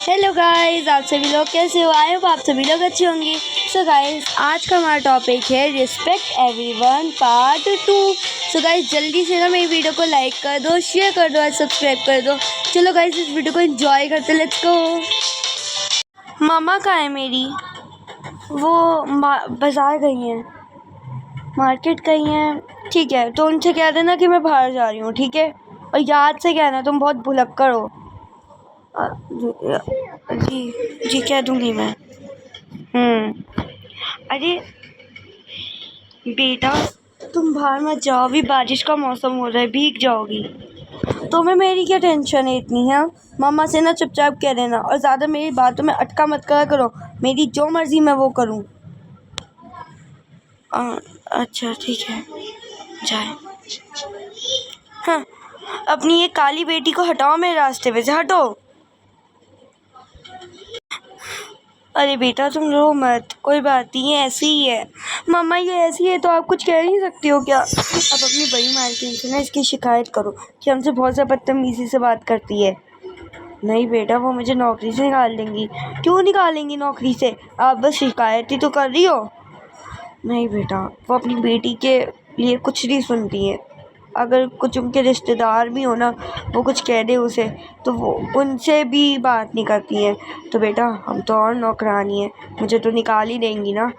Hello guys, आप सभी लोग कैसे हो? आई होप आप सभी लोग अच्छे होंगे। सो गाइस, आज का हमारा टॉपिक है respect everyone part 2। So guys, जल्दी से ना मेरी वीडियो को लाइक कर दो, शेयर कर दो और सब्सक्राइब कर दो। चलो गाइस, इस वीडियो को एंजॉय करते, लेट्स गो। मामा कहाँ है मेरी? वो बाज़ार गई हैं, मार्केट गई हैं। ठीक है, तो उनसे कह देना कि मैं बाहर जा रही हूँ, ठीक है? और याद से कहना, तुम बहुत भुलक्कड़ हो। जी जी, कह दूँगी मैं। अरे बेटा, तुम बाहर मत जाओ, अभी बारिश का मौसम हो रहा है, भीग जाओगी। तुम्हें मेरी क्या टेंशन है इतनी? है मामा से ना चुपचाप कह देना, और ज़्यादा मेरी बातों में अटका मत करा करो। मेरी जो मर्ज़ी मैं वो करूँ। अच्छा ठीक है, जाए। हाँ, अपनी ये काली बेटी को हटाओ मेरे रास्ते पे से, हटो। अरे बेटा, तुम रो मत, कोई बात नहीं, ये ऐसी ही है। मामा ये ऐसी है तो आप कुछ कह नहीं सकती हो क्या? अब अपनी बड़ी मालकिन से ना इसकी शिकायत करो कि हमसे बहुत ज़्यादा बदतमीज़ी से बात करती है। नहीं बेटा, वो मुझे नौकरी से निकाल देंगी। क्यों निकालेंगी नौकरी से? आप बस शिकायत ही तो कर रही हो। नहीं बेटा, वो अपनी बेटी के लिए कुछ नहीं सुनती है। अगर कुछ उनके रिश्तेदार भी हो ना, वो कुछ कह दे उसे, तो वो उनसे भी बात नहीं करती हैं। तो बेटा, हम तो और नौकरानी हैं, मुझे तो निकाल ही देंगी ना।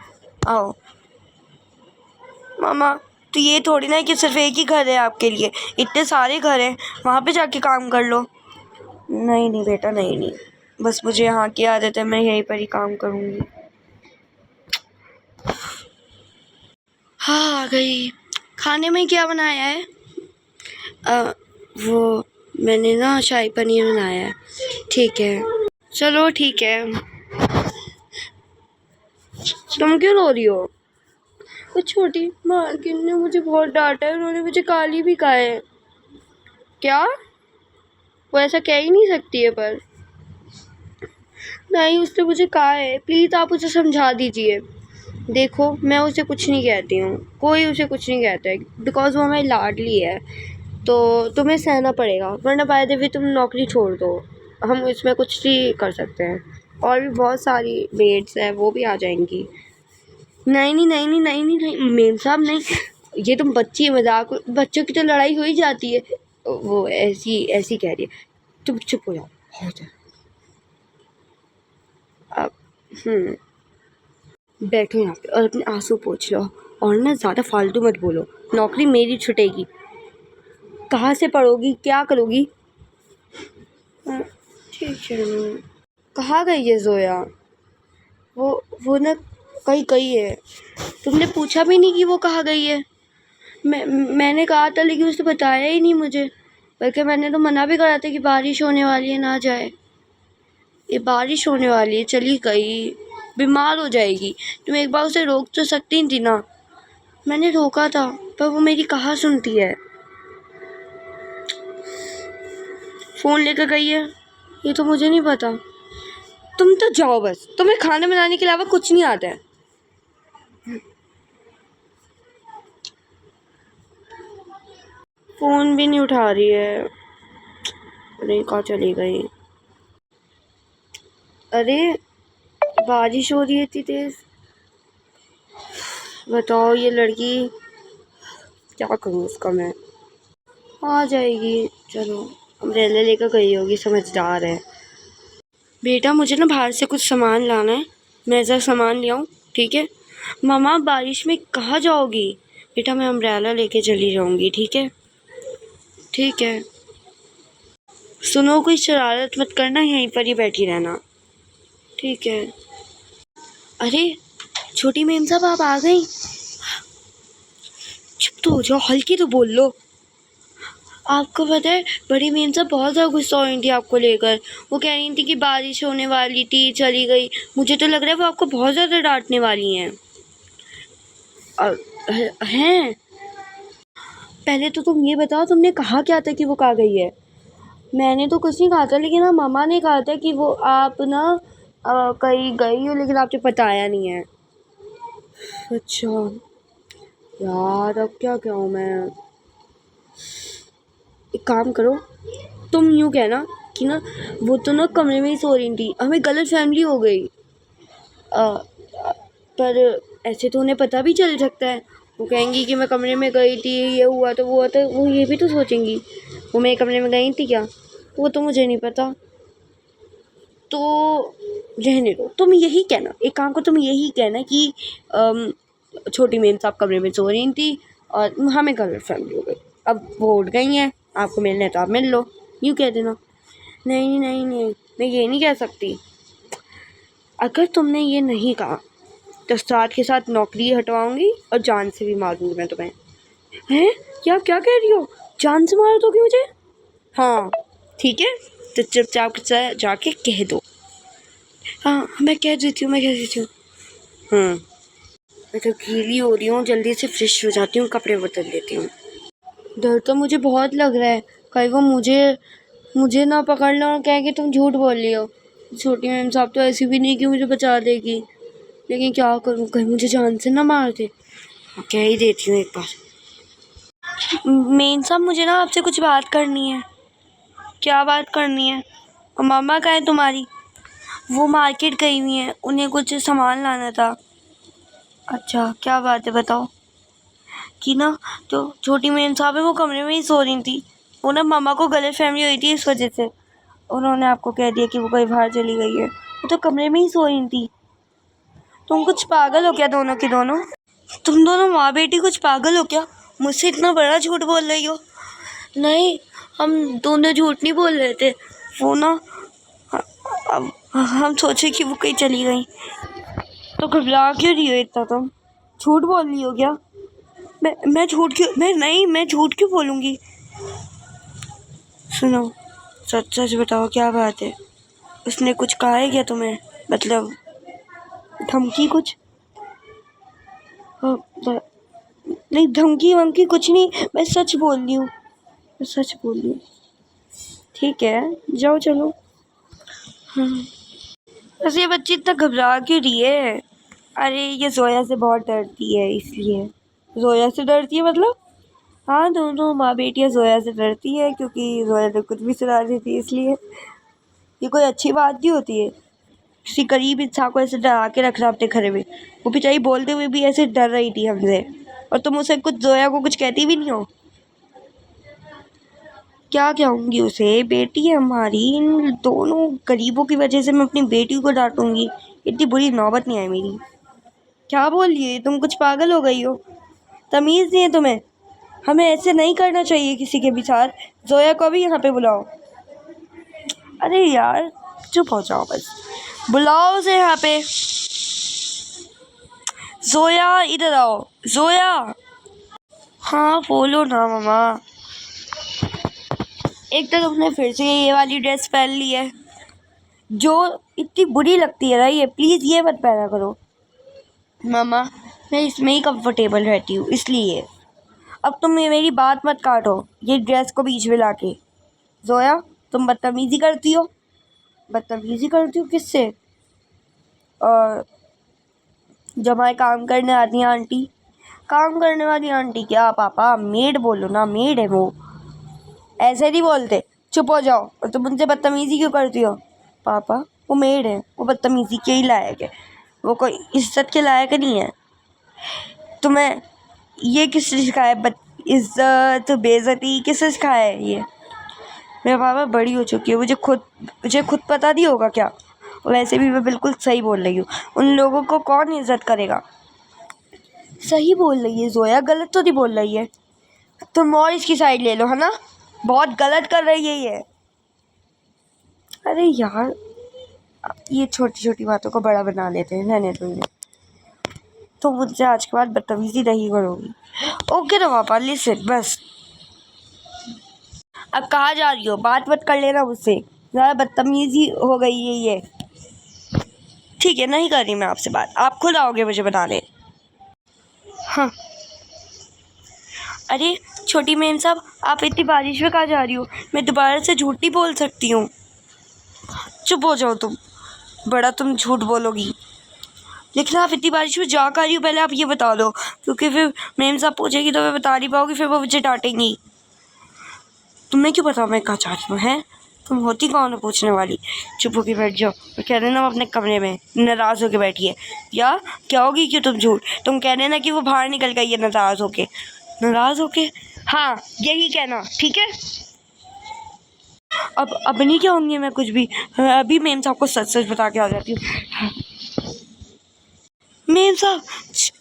आओ मामा, तो ये थोड़ी ना है कि सिर्फ एक ही घर है आपके लिए, इतने सारे घर हैं, वहाँ पे जाके काम कर लो। नहीं नहीं बेटा, नहीं नहीं, बस मुझे यहाँ की आदत है, मैं यहीं पर ही काम करूँगी। हाँ, आ गई। खाने में क्या बनाया है? वो मैंने ना शाही पनीर बनाया है। ठीक है, चलो ठीक है। तुम क्यों रो रही हो? वो छोटी मालकिन ने मुझे बहुत डांटा है, उन्होंने मुझे गाली भी कहा है। क्या? वो ऐसा कह ही नहीं सकती है, पर नहीं, उसने मुझे कहा है। प्लीज़ आप उसे समझा दीजिए। देखो, मैं उसे कुछ नहीं कहती हूँ, कोई उसे कुछ नहीं कहता है, बिकॉज़ वो हमारी लाडली है। तो तुम्हें सहना पड़ेगा, वरना बाय द वे तुम नौकरी छोड़ दो। हम इसमें कुछ नहीं कर सकते हैं। और भी बहुत सारी मेड्स हैं, वो भी आ जाएंगी। नहीं नहीं नहीं नहीं नहीं नहीं नहीं, मेम साहब नहीं। ये तुम बच्ची है, मजाक, बच्चों की तो लड़ाई हो ही जाती है। वो ऐसी ऐसी कह रही है। तुम चुप हो जाओ, हो जाए। अब बैठो यहाँ पे और अपने आंसू पोंछ लो। और ना ज़्यादा फालतू मत बोलो, नौकरी मेरी छूटेगी। कहाँ से पढ़ोगी, क्या करोगी? ठीक है। कहाँ गई है जोया? वो ना कहीं गई है। तुमने पूछा भी नहीं कि वो कहाँ गई है? मैंने कहा था, लेकिन उसने बताया ही नहीं मुझे। बल्कि मैंने तो मना भी करा था कि बारिश होने वाली है, ना जाए। ये बारिश होने वाली है, चली गई, बीमार हो जाएगी। तुम एक बार उसे रोक तो सकती थी ना। मैंने रोका था, पर वो मेरी कहाँ सुनती है। फ़ोन लेकर गई है, ये तो मुझे नहीं पता। तुम तो जाओ बस, तुम्हें खाना बनाने के अलावा कुछ नहीं आता है। फ़ोन भी नहीं उठा रही है, अरे कहाँ चली गई? अरे बारिश हो रही है इतनी तेज़। बताओ, ये लड़की क्या करूँ उसका मैं? आ जाएगी, चलो। अम्ब्रेला लेकर गई होगी, समझदार है। बेटा, मुझे ना बाहर से कुछ सामान लाना है, मैं ज़रा सामान ले आऊँ, ठीक है? मामा, बारिश में कहाँ जाओगी? बेटा, मैं अम्ब्रेला लेके चली जाऊँगी, ठीक है? ठीक है। सुनो, कोई शरारत मत करना, यहीं पर ही बैठी रहना, ठीक है? अरे छोटी मेम साहब, आप आ गई? चुप तो हो जाओ, हल्की तो बोल लो। आपको पता है, बड़ी मेम साहब बहुत ज़्यादा गुस्सा हुई थी आपको लेकर। वो कह रही थी कि बारिश होने वाली थी, चली गई। मुझे तो लग रहा है वो आपको बहुत ज़्यादा डांटने वाली हैं। हैं? पहले तो तुम ये बताओ, तुमने कहा क्या था कि वो कहाँ गई है? मैंने तो कुछ नहीं कहा था, लेकिन हाँ, मामा ने कहा था कि वो आप ना कहीं गई हो, लेकिन आपने बताया नहीं है। अच्छा यार, अब क्या कहूँ मैं? एक काम करो, तुम यूँ कहना कि थी ना, वो तो ना कमरे में ही सो रही थी, हमें गलत फैमिली हो गई। पर ऐसे तो उन्हें पता भी चल सकता है, वो कहेंगी कि मैं कमरे में गई थी, ये हुआ तो वो हुआ, तो वो ये भी तो सोचेंगी वो मेरे कमरे में गई थी क्या, वो तो मुझे नहीं पता। तो रहने दो, तुम यही कहना, एक काम को तुम यही कहना कि छोटी मेम साहब कमरे में सो रही थी और हमें गलत फैमिली हो गई, अब वो उठ गई हैं, आपको मिलना है तो आप मिल लो, यूँ कह देना। नहीं नहीं नहीं, मैं ये नहीं कह सकती। अगर तुमने ये नहीं कहा तो साथ के साथ नौकरी हटवाऊंगी और जान से भी मार दूंगी मैं तुम्हें। हैं? क्या क्या कह रही हो? जान से मार दोगी मुझे? हाँ ठीक है, तो चुपचाप जाके कह दो। हाँ मैं कह देती हूँ, मैं कह देती हूँ। मैं तो गीली हो रही हूँ, जल्दी से फ्रेश हो जाती हूँ, कपड़े बदल लेती हूँ। डर तो मुझे बहुत लग रहा है, कहीं वो मुझे ना पकड़ लो और कहे कि तुम झूठ बोल रही हो। छोटी मैम साहब तो ऐसी भी नहीं कि मुझे बचा देगी, लेकिन क्या करूँ, कहीं मुझे जान से ना मार दे। कह ही देती हूँ एक बार। मेन साहब मुझे ना आपसे कुछ बात करनी है। क्या बात करनी है? और मामा कहाँ है तुम्हारी? वो मार्केट गई हुई हैं, उन्हें कुछ सामान लाना था। अच्छा क्या बात है, बताओ। कि ना जो छोटी मेम साहब है वो कमरे में ही सो रही थी, वो ना मामा को गलत फहमी हुई थी, इस वजह से उन्होंने आपको कह दिया कि वो कहीं बाहर चली गई है, वो तो कमरे में ही सो रही थी। तुम कुछ पागल हो क्या दोनों की दोनों? तुम दोनों माँ बेटी कुछ पागल हो क्या? मुझसे इतना बड़ा झूठ बोल रही हो? नहीं, हम दोनों झूठ नहीं बोल रहे थे, वो ना अब हम सोचे कि वो कहीं चली गई। तो घबरा क्यों रही हो इतना तुम? झूठ बोल रही हो क्या? मैं झूठ क्यों बोलूँगी? सुनो, सच सच बताओ क्या बात है? उसने कुछ कहा है क्या तुम्हें, मतलब धमकी कुछ? नहीं धमकी वमकी कुछ नहीं, मैं सच बोल रही हूँ, मैं सच बोल रही हूँ। ठीक है जाओ चलो। बस ये बच्ची इतना घबरा क्यों रही है? अरे ये जोया से बहुत डरती है इसलिए। जोया से डरती है मतलब? हाँ दोनों माँ बेटियाँ जोया से डरती है, क्योंकि जोया तो कुछ भी सुना देती है, इसलिए। ये कोई अच्छी बात नहीं होती है किसी गरीब इंसान को ऐसे डरा के रखना अपने घर में। वो बेचारी बोलते हुए भी ऐसे डर रही थी हमसे, और तुम उसे कुछ जोया को कुछ कहती भी नहीं हो। क्या कहूँगी उसे, बेटी है हमारी, इन दोनों गरीबों की वजह से मैं अपनी बेटी को डांटूंगी? इतनी बुरी नौबत नहीं आई मेरी। क्या बोल रही है तुम, कुछ पागल हो गई हो? तमीज़ नहीं है तुम्हें? हमें ऐसे नहीं करना चाहिए किसी के भी साथ। जोया को भी यहाँ पे बुलाओ। अरे यार चुप हो जाओ बस, बुलाओ उसे यहाँ पे। जोया इधर आओ, जोया। हाँ बोलो ना मामा। एक तो तुमने फिर से ये वाली ड्रेस पहन ली है जो इतनी बुरी लगती है ना, ये प्लीज़ ये मत पहना करो। मामा मैं इसमें ही कंफर्टेबल रहती हूँ, इसलिए। अब तुम मेरी बात मत काटो ये ड्रेस को बीच में लाके। जोया तुम बदतमीज़ी करती हो। बदतमीज़ी करती हो किससे? और जब हमारे काम करने आती हैं आंटी। काम करने वाली आंटी क्या पापा, मेड बोलो ना, मेड है वो। ऐसे नहीं बोलते, चुप हो जाओ। और तुम उनसे बदतमीज़ी क्यों करती हो? पापा वो मेड है, वो बदतमीज़ी के ही लायक है, वो कोई इज्जत के लायक नहीं है। तुम्हें ये किसने सिखाया, इज्जत बेइज्जती किसने सिखाया है ये? मेरे पापा बड़ी हो चुकी है, मुझे खुद पता नहीं होगा क्या? वैसे भी मैं बिल्कुल सही बोल रही हूँ, उन लोगों को कौन इज्जत करेगा? सही बोल रही है जोया, गलत तो नहीं बोल रही है। तुम और इसकी साइड ले लो, है ना? बहुत गलत कर रही है ये। अरे यार ये छोटी छोटी बातों को बड़ा बना लेते हैं, रहने दो इन्हें। तो मुझसे आज के बाद बदतमीज़ी नहीं करोगी, ओके ना पापा? लिसन बस। अब कहाँ जा रही हो, बात मत कर लेना मुझसे, ज़्यादा बदतमीज़ी हो गई है ये। ठीक है नहीं कर रही मैं आपसे बात, आप खुद आओगे मुझे बताने। हाँ। अरे छोटी मेम साहब आप इतनी बारिश में कहाँ जा रही हो? मैं दोबारा से झूठ नहीं बोल सकती हूँ। चुप हो जाओ तुम, बड़ा तुम झूठ बोलोगी। लेकिन आप इतनी बारिश में जा कर रही हो, पहले आप ये बता दो, क्योंकि फिर मेम साहब पूछेगी तो मैं बता नहीं पाऊँगी, फिर वो मुझे डांटेंगी। तुम्हें क्यों पता मैं कहाँ जा रही हूँ? हैं तुम होती कौन हो पूछने वाली? चुप होके बैठ जाओ और कह देना वो अपने कमरे में नाराज़ होके बैठी है। या क्या होगी कि तुम झूठ, तुम कह देना कि वो बाहर निकल गई है नाराज़ होके। हाँ यही कहना, ठीक है? अब नहीं कहूँगी मैं कुछ भी, अभी मेम साहब को सच सच बता के आ जाती हूँ। मेम साहब,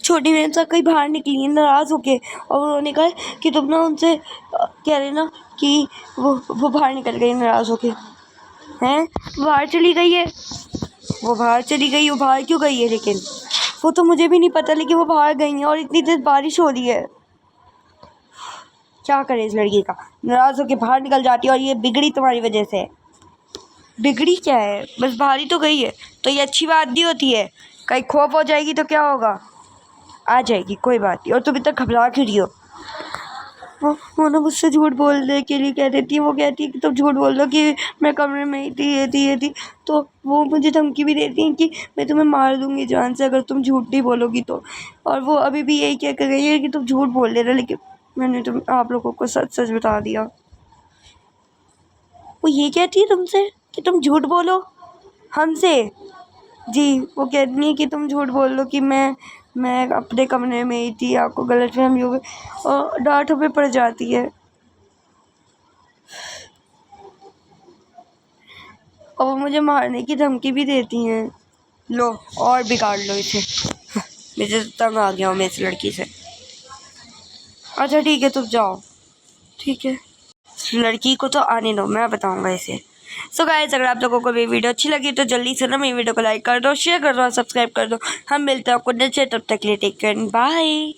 छोटी मेम साहब कहीं बाहर निकली है नाराज़ होके, और उन्होंने कहा कि तुम ना उनसे कह रहे ना कि वो बाहर निकल गई नाराज़ होके। हैं? बाहर चली गई है? वो बाहर क्यों गई है? लेकिन वो तो मुझे भी नहीं पता, लेकिन वो बाहर गई है और इतनी तेज़ बारिश हो रही है। क्या करे इस लड़की का, नाराज़ होके बाहर निकल जाती है और ये बिगड़ी तुम्हारी वजह से। बिगड़ी क्या है, बस बाहर ही तो गई है, तो ये अच्छी बात नहीं होती है। कहीं खौफ हो जाएगी तो क्या होगा? आ जाएगी, कोई बात नहीं। और तुम इतना घबरा क्यों रही हो? वो ना मुझसे झूठ बोलने के लिए कह देती है, वो कहती है कि तुम झूठ बोल दो कि मैं कमरे में ही थी, ये थी। तो वो मुझे धमकी भी देती हैं कि मैं तुम्हें मार दूंगी जान से अगर तुम झूठ नहीं बोलोगी तो। और वो अभी भी यही कह कर गई है कि तुम झूठ बोल दे रहे, लेकिन मैंने आप लोगों को सच सच बता दिया। वो ये कहती है तुमसे कि तुम झूठ बोलो हमसे? जी, वो कहती है कि तुम झूठ बोल दो कि मैं अपने कमरे में ही थी, आपको गलतफहमी हो गई, और डांट पे पड़ जाती है। और वो मुझे मारने की धमकी भी देती हैं। लो और बिगाड़ लो इसे। मुझे तो तंग आ गया हूँ मैं इस लड़की से। अच्छा ठीक है, तुम जाओ। ठीक है, इस लड़की को तो आने दो, मैं बताऊँगा इसे। सो गाइस, अगर आप लोगों को मेरी वीडियो अच्छी लगी तो जल्दी से ना मेरी वीडियो को लाइक कर दो, शेयर कर दो और सब्सक्राइब कर दो। हम मिलते हैं आपको नेक्स्ट, तब तक के लिए टेक केयर, बाय।